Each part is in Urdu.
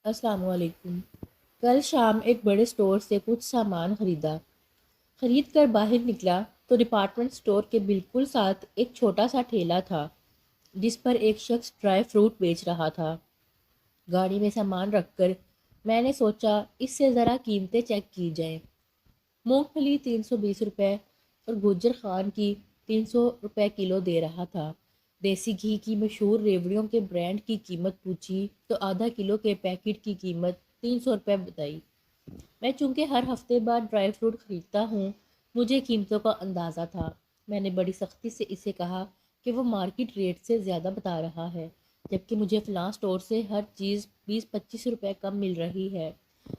السلام علیکم۔ کل شام ایک بڑے اسٹور سے کچھ سامان خرید کر باہر نکلا تو ڈپارٹمنٹ اسٹور کے بالکل ساتھ ایک چھوٹا سا ٹھیلا تھا جس پر ایک شخص ڈرائی فروٹ بیچ رہا تھا۔ گاڑی میں سامان رکھ کر میں نے سوچا اس سے ذرا قیمتیں چیک کی جائیں۔ مونگ پھلی 320 روپے اور گوجر خان کی 300 روپے کلو دے رہا تھا۔ دیسی گھی کی مشہور ریوڑیوں کے برانڈ کی قیمت پوچھی تو آدھا کلو کے پیکٹ کی قیمت 300 روپے بتائی۔ میں چونکہ ہر ہفتے بعد ڈرائی فروٹ خریدتا ہوں، مجھے قیمتوں کا اندازہ تھا۔ میں نے بڑی سختی سے اسے کہا کہ وہ مارکیٹ ریٹ سے زیادہ بتا رہا ہے، جبکہ مجھے فلاں اسٹور سے ہر چیز 20-25 روپے کم مل رہی ہے۔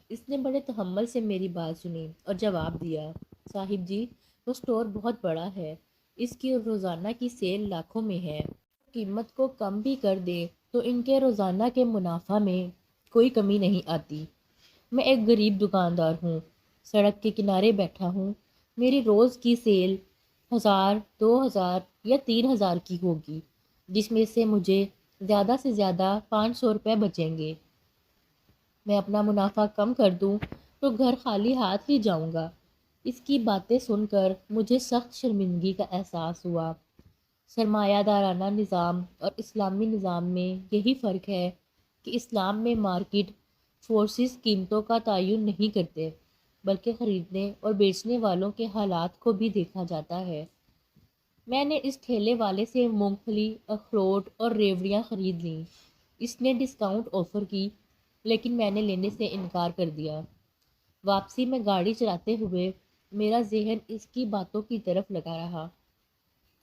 اس نے بڑے تحمل سے میری بات سنی اور جواب دیا، صاحب جی، وہ اسٹور بہت بڑا ہے، اس کی روزانہ کی سیل لاکھوں میں ہے۔ قیمت کو کم بھی کر دیں تو ان کے روزانہ کے منافع میں کوئی کمی نہیں آتی۔ میں ایک غریب دکاندار ہوں، سڑک کے کنارے بیٹھا ہوں، میری روز کی سیل 1000، 2000 یا 3000 کی ہوگی، جس میں سے مجھے زیادہ سے زیادہ 500 روپے بچیں گے۔ میں اپنا منافع کم کر دوں تو گھر خالی ہاتھ ہی جاؤں گا۔ اس کی باتیں سن کر مجھے سخت شرمندگی کا احساس ہوا۔ سرمایہ دارانہ نظام اور اسلامی نظام میں یہی فرق ہے کہ اسلام میں مارکیٹ فورسز قیمتوں کا تعین نہیں کرتے، بلکہ خریدنے اور بیچنے والوں کے حالات کو بھی دیکھا جاتا ہے۔ میں نے اس ٹھیلے والے سے مونگ پھلی، اخروٹ اور ریوڑیاں خرید لیں۔ اس نے ڈسکاؤنٹ آفر کی، لیکن میں نے لینے سے انکار کر دیا۔ واپسی میں گاڑی چلاتے ہوئے میرا ذہن اس کی باتوں کی طرف لگا رہا۔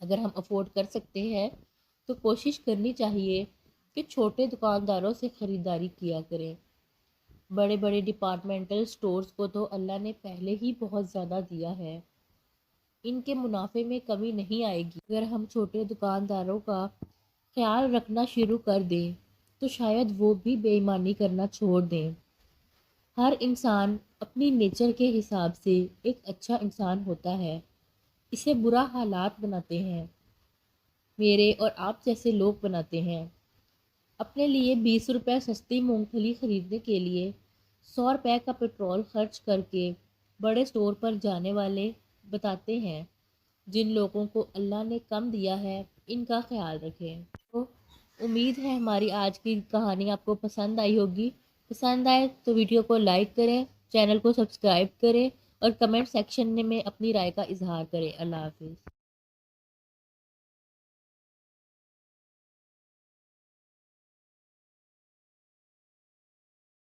اگر ہم افورڈ کر سکتے ہیں تو کوشش کرنی چاہیے کہ چھوٹے دکانداروں سے خریداری کیا کریں۔ بڑے بڑے ڈپارٹمنٹل سٹورز کو تو اللہ نے پہلے ہی بہت زیادہ دیا ہے، ان کے منافع میں کمی نہیں آئے گی۔ اگر ہم چھوٹے دکانداروں کا خیال رکھنا شروع کر دیں تو شاید وہ بھی بے ایمانی کرنا چھوڑ دیں۔ ہر انسان اپنی نیچر کے حساب سے ایک اچھا انسان ہوتا ہے، اسے برا حالات بناتے ہیں، میرے اور آپ جیسے لوگ بناتے ہیں۔ اپنے لیے 20 روپے سستی مونگ پھلی خریدنے کے لیے 100 روپے کا پیٹرول خرچ کر کے بڑے اسٹور پر جانے والے بتاتے ہیں، جن لوگوں کو اللہ نے کم دیا ہے ان کا خیال رکھیں۔ تو امید ہے ہماری آج کی کہانی آپ کو پسند آئی ہوگی۔ پسند آئے تو ویڈیو کو لائک کریں، چینل کو سبسکرائب کریں اور کمنٹ سیکشن میں اپنی رائے کا اظہار کریں۔ اللہ حافظ۔